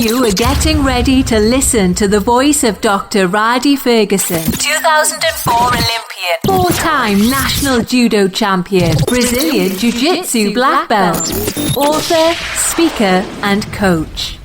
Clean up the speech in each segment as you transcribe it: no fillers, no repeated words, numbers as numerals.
You are getting ready to listen to the voice of Dr. Rhadi Ferguson, 2004 Olympian, four-time national judo champion, Brazilian jiu-jitsu black belt, author, speaker, and coach.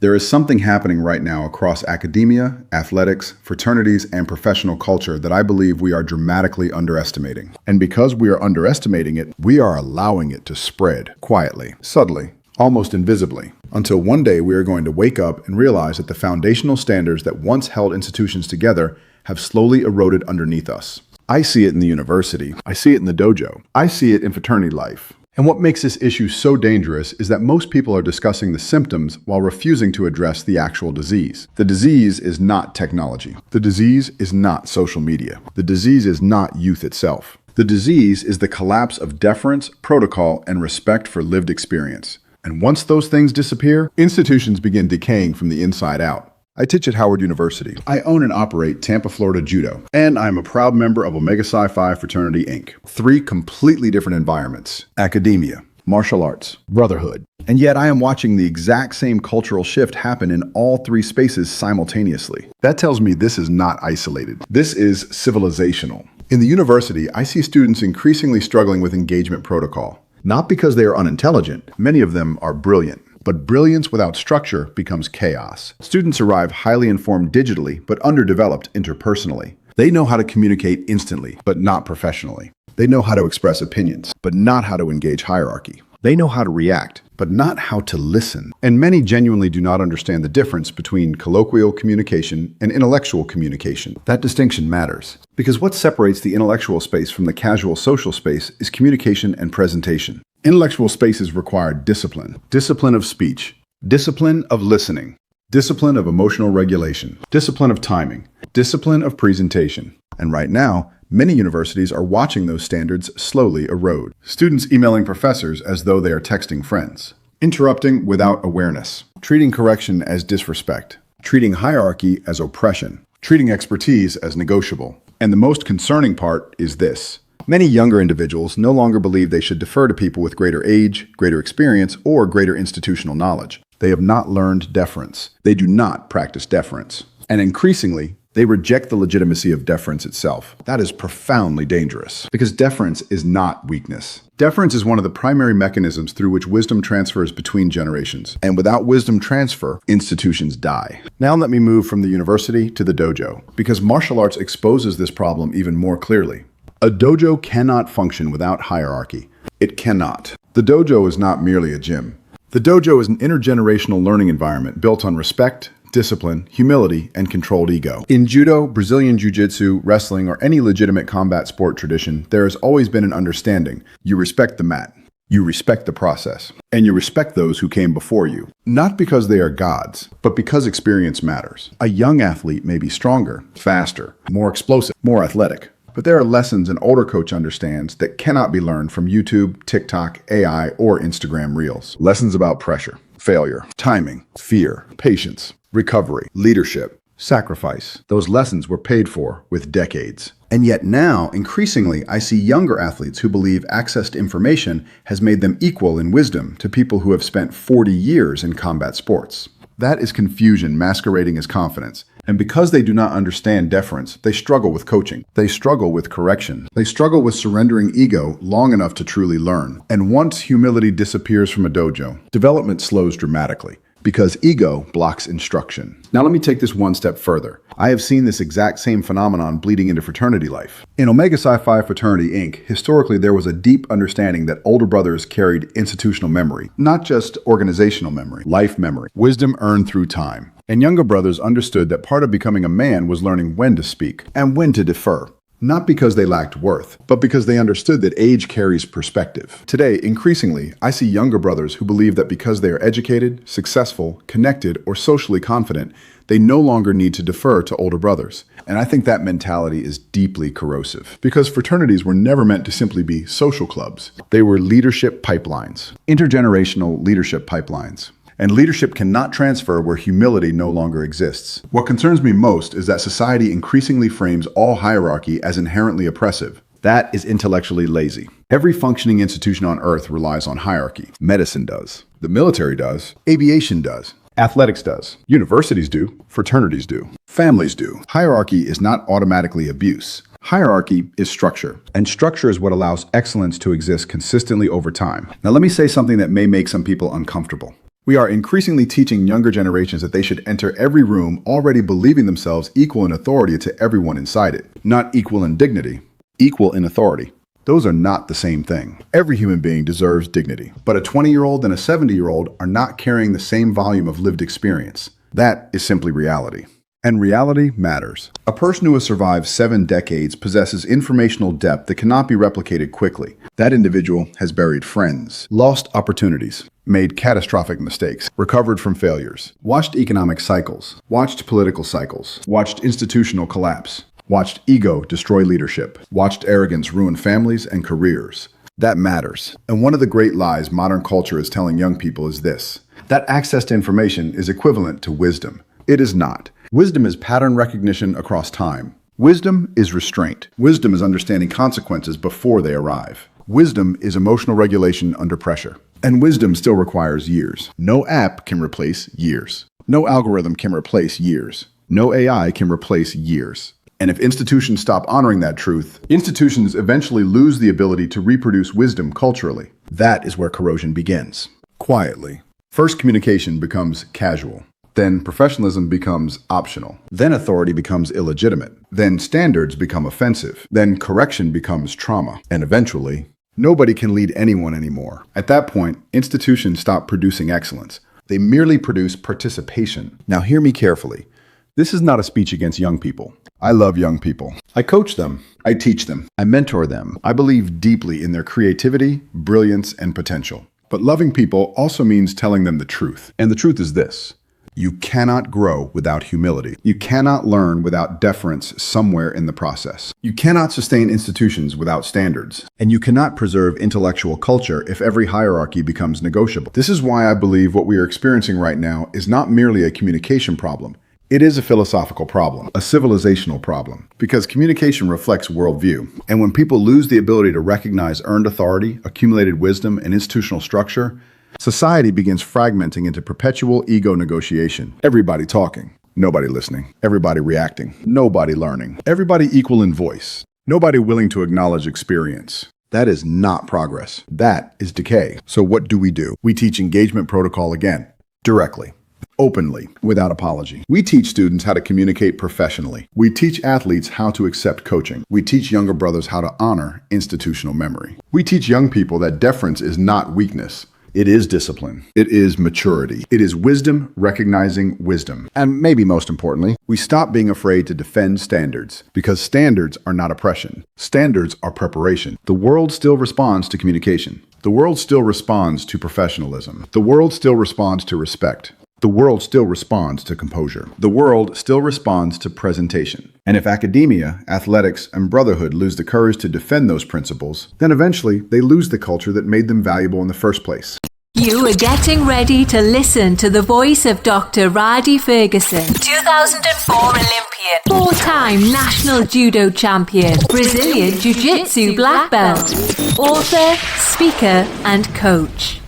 There is something happening right now across academia, athletics, fraternities, and professional culture that I believe we are dramatically underestimating. And because we are underestimating it, we are allowing it to spread quietly, subtly, almost invisibly, until one day we are going to wake up and realize that the foundational standards that once held institutions together have slowly eroded underneath us. I see it in the university. I see it in the dojo. I see it in fraternity life. And what makes this issue so dangerous is that most people are discussing the symptoms while refusing to address the actual disease. The disease is not technology. The disease is not social media. The disease is not youth itself. The disease is the collapse of deference, protocol, and respect for lived experience. And once those things disappear, institutions begin decaying from the inside out. I teach at Howard University. I own and operate Tampa Florida Judo, and I'm a proud member of Omega Psi Phi Fraternity, Inc. 3 completely different environments: academia, martial arts, brotherhood. And yet I am watching the exact same cultural shift happen in all 3 spaces simultaneously. That tells me this is not isolated. This is civilizational. In the university, I see students increasingly struggling with engagement protocol. Not because they are unintelligent. Many of them are brilliant. But brilliance without structure becomes chaos. Students arrive highly informed digitally, but underdeveloped interpersonally. They know how to communicate instantly, but not professionally. They know how to express opinions, but not how to engage hierarchy. They know how to react, but not how to listen. And many genuinely do not understand the difference between colloquial communication and intellectual communication. That distinction matters, because what separates the intellectual space from the casual social space is communication and presentation. Intellectual spaces require discipline. Discipline of speech. Discipline of listening. Discipline of emotional regulation. Discipline of timing. Discipline of presentation. And right now, many universities are watching those standards slowly erode. Students emailing professors as though they are texting friends. Interrupting without awareness. Treating correction as disrespect. Treating hierarchy as oppression. Treating expertise as negotiable. And the most concerning part is this. Many younger individuals no longer believe they should defer to people with greater age, greater experience, or greater institutional knowledge. They have not learned deference. They do not practice deference. And increasingly, they reject the legitimacy of deference itself. That is profoundly dangerous, because deference is not weakness. Deference is one of the primary mechanisms through which wisdom transfers between generations. And without wisdom transfer, institutions die. Now let me move from the university to the dojo, because martial arts exposes this problem even more clearly. A dojo cannot function without hierarchy. It cannot. The dojo is not merely a gym. The dojo is an intergenerational learning environment built on respect, discipline, humility, and controlled ego. In judo, Brazilian jiu-jitsu, wrestling, or any legitimate combat sport tradition, there has always been an understanding. You respect the mat. You respect the process. And you respect those who came before you. Not because they are gods, but because experience matters. A young athlete may be stronger, faster, more explosive, more athletic. But there are lessons an older coach understands that cannot be learned from YouTube, TikTok, AI, or Instagram Reels. Lessons about pressure, failure, timing, fear, patience, recovery, leadership, sacrifice. Those lessons were paid for with decades. And yet now, increasingly, I see younger athletes who believe access to information has made them equal in wisdom to people who have spent 40 years in combat sports. That is confusion masquerading as confidence. And because they do not understand deference, they struggle with coaching. They struggle with correction. They struggle with surrendering ego long enough to truly learn. And once humility disappears from a dojo, development slows dramatically, because ego blocks instruction. Now let me take this one step further. I have seen this exact same phenomenon bleeding into fraternity life. In Omega Psi Phi Fraternity, Inc., historically there was a deep understanding that older brothers carried institutional memory, not just organizational memory, life memory, wisdom earned through time. And younger brothers understood that part of becoming a man was learning when to speak and when to defer. Not because they lacked worth, but because they understood that age carries perspective. Today, increasingly, I see younger brothers who believe that because they are educated, successful, connected, or socially confident, they no longer need to defer to older brothers. And I think that mentality is deeply corrosive, because fraternities were never meant to simply be social clubs. They were leadership pipelines, intergenerational leadership pipelines. And leadership cannot transfer where humility no longer exists. What concerns me most is that society increasingly frames all hierarchy as inherently oppressive. That is intellectually lazy. Every functioning institution on earth relies on hierarchy. Medicine does. The military does. Aviation does. Athletics does. Universities do. Fraternities do. Families do. Hierarchy is not automatically abuse. Hierarchy is structure, and structure is what allows excellence to exist consistently over time. Now, let me say something that may make some people uncomfortable. We are increasingly teaching younger generations that they should enter every room already believing themselves equal in authority to everyone inside it. Not equal in dignity, equal in authority. Those are not the same thing. Every human being deserves dignity, but a 20-year-old and a 70-year-old are not carrying the same volume of lived experience. That is simply reality. And reality matters. A person who has survived 7 decades possesses informational depth that cannot be replicated quickly. That individual has buried friends, lost opportunities, made catastrophic mistakes, recovered from failures, watched economic cycles, watched political cycles, watched institutional collapse, watched ego destroy leadership, watched arrogance ruin families and careers. That matters. And one of the great lies modern culture is telling young people is this: that access to information is equivalent to wisdom. It is not. Wisdom is pattern recognition across time. Wisdom is restraint. Wisdom is understanding consequences before they arrive. Wisdom is emotional regulation under pressure. And wisdom still requires years. No app can replace years. No algorithm can replace years. No AI can replace years. And if institutions stop honoring that truth, institutions eventually lose the ability to reproduce wisdom culturally. That is where corrosion begins. Quietly. First, communication becomes casual. Then professionalism becomes optional. Then authority becomes illegitimate. Then standards become offensive. Then correction becomes trauma. And eventually, nobody can lead anyone anymore. At that point, institutions stop producing excellence. They merely produce participation. Now hear me carefully. This is not a speech against young people. I love young people. I coach them. I teach them. I mentor them. I believe deeply in their creativity, brilliance, and potential. But loving people also means telling them the truth. And the truth is this: you cannot grow without humility. You cannot learn without deference somewhere in the process. You cannot sustain institutions without standards. And you cannot preserve intellectual culture if every hierarchy becomes negotiable. This is why I believe what we are experiencing right now is not merely a communication problem. It is a philosophical problem, a civilizational problem, because communication reflects worldview. And when people lose the ability to recognize earned authority, accumulated wisdom, and institutional structure, society begins fragmenting into perpetual ego negotiation. Everybody talking, nobody listening. Everybody reacting, nobody learning. Everybody equal in voice, nobody willing to acknowledge experience. That is not progress. That is decay. So what do? We teach engagement protocol again, directly, openly, without apology. We teach students how to communicate professionally. We teach athletes how to accept coaching. We teach younger brothers how to honor institutional memory. We teach young people that deference is not weakness. It is discipline. It is maturity. It is wisdom recognizing wisdom. And maybe most importantly, we stop being afraid to defend standards, because standards are not oppression. Standards are preparation. The world still responds to communication. The world still responds to professionalism. The world still responds to respect. The world still responds to composure. The world still responds to presentation. And if academia, athletics, and brotherhood lose the courage to defend those principles, then eventually they lose the culture that made them valuable in the first place. You are getting ready to listen to the voice of Dr. Rhadi Ferguson, 2004 Olympian, 4-time national judo champion, Brazilian jiu-jitsu black belt, author, speaker, and coach.